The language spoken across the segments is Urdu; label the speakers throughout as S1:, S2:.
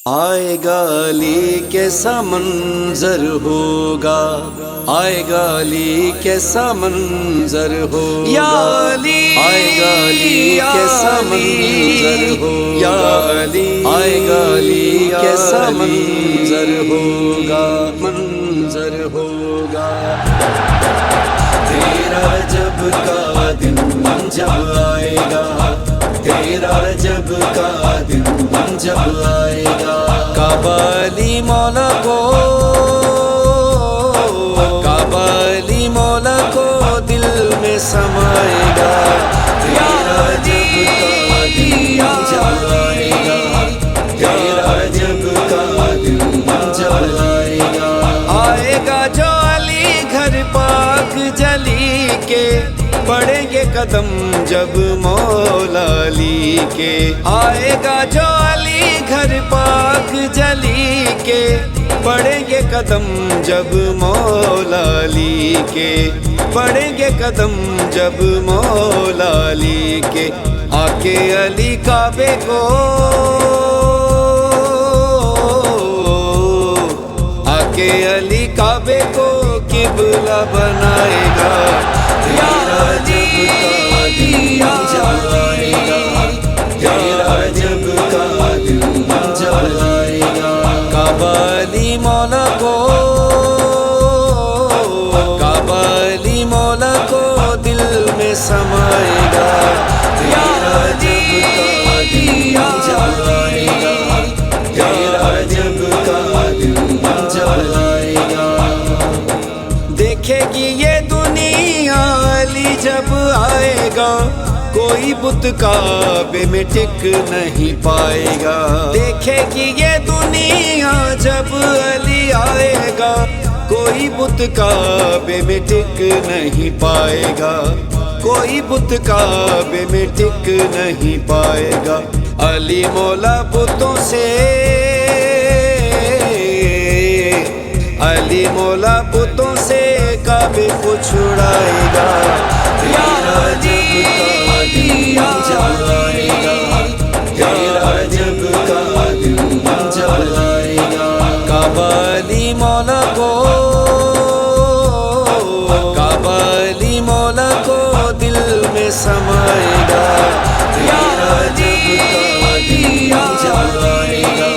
S1: آئے گا علی کیسا منظر ہوگا، آئے گا علی کیسا منظر ہوگا، یا علی آئے گا علی کیسا منظر ہوگا، یا علی آئے گا علی کیسا منظر ہوگا، منظر ہوگا۔ تیرا جب کا دن جب آئے گا، تیرا جب کا دن جب آئے گا، کعبہ علی مولا کو، کعبہ علی مولا کو دل میں سمائے گا، تیرا جب کا دن جب آئے گا، تیرا جب کا دن جب آئے گا، آئے گا جو علی گھر پاک جلی کے، پڑیں گے قدم جب مولا علی کے، آئے گا جو علی گھر پاک جلی کے، پڑیں گے قدم جب مولا علی کے، پڑیں گے قدم جب مولا علی کے، آ کے علی کعبے کو، آ کے علی کعبے کو قبلہ بنائے گا، تیرا جب کا دن جب آئے گا، تیرا جب کا دن جب آئے گا، کعبہ علی مولا کو، کعبہ علی مولا کو دل میں سمائے گا، تیرا جب کا دن جب آئے گا، تیرا جب کا دن جب آئے گا، دیکھے گی یہ دنیا علی جب آئے گا، کوئی بت کعبے میں ٹک نہیں پائے گا، دیکھے گی یہ دنیا جب علی آئے گا، کوئی بت کعبے میں ٹک نہیں پائے گا، کوئی بت کعبے میں ٹک نہیں پائے گا، علی مولا بتوں سے، علی مولا بتوں سے کعبے کو چھڑائے گا، تیرا جب کا دن جب آئے گا، تیرا جب کا دن جب آئے گا، کعبہ علی مولا کو، کعبہ علی مولا کو دل میں سمائے گا، تیرا جب کا دن جب آئے گا،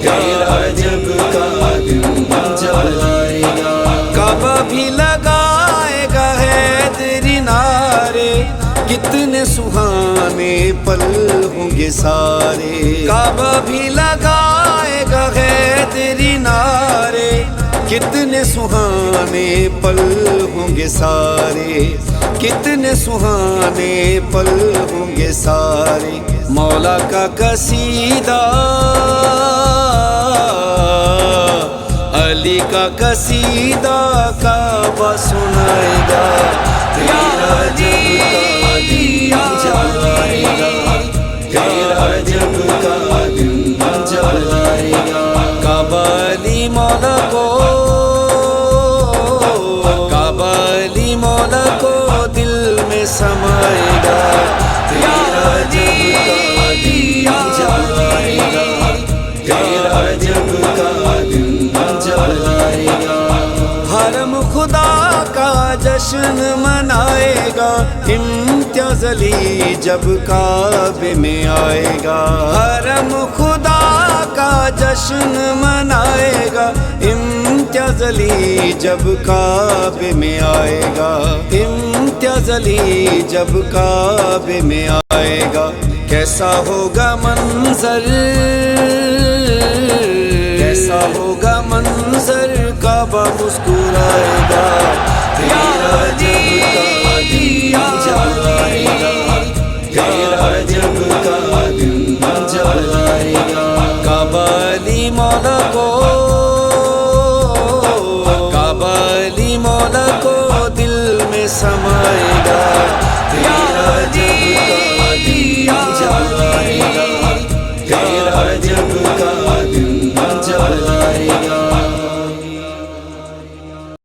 S1: تیرا جب کا دن جب آئے گا، کعبہ بھی لگائے گا حیدری نعرے، کتنے سہانے پل ہوں گے سارے، کعبہ بھی لگائے گا حیدری نعرے، کتنے سہانے پل ہوں گے سارے، کتنے سہانے پل ہوں گے سارے، مولا کا قصیدہ، علی کا قصیدہ کعبہ سنائے گا، تیرا جب کا دن جب آئے گا، تیرا جب کا دن جب آئے گا، کعبہ علی مولا کو، کعبہ علی مولا کو دل میں سمائے گا، تیرا جب کا دن جب آئے گا، تیرا جب کا دن جب آئے گا، حرم خدا کا جشن منائے گا، امتیاز علی جب کعبے میں آئے گا، حرم خدا کا جشن منائے گا، امتیاز علی جب کعبے میں آئے گا، امتیاز علی جب کعبے میں آئے گا، کیسا ہوگا منظر، کیسا ہوگا منظر، کعبہ مسکرائے گا، تیرا جب کا دن جب آئے گا، تیرا جب کا دن جب آئے گا، کعبہ علی مولا کو، کعبہ علی مولا کو دل میں سمائے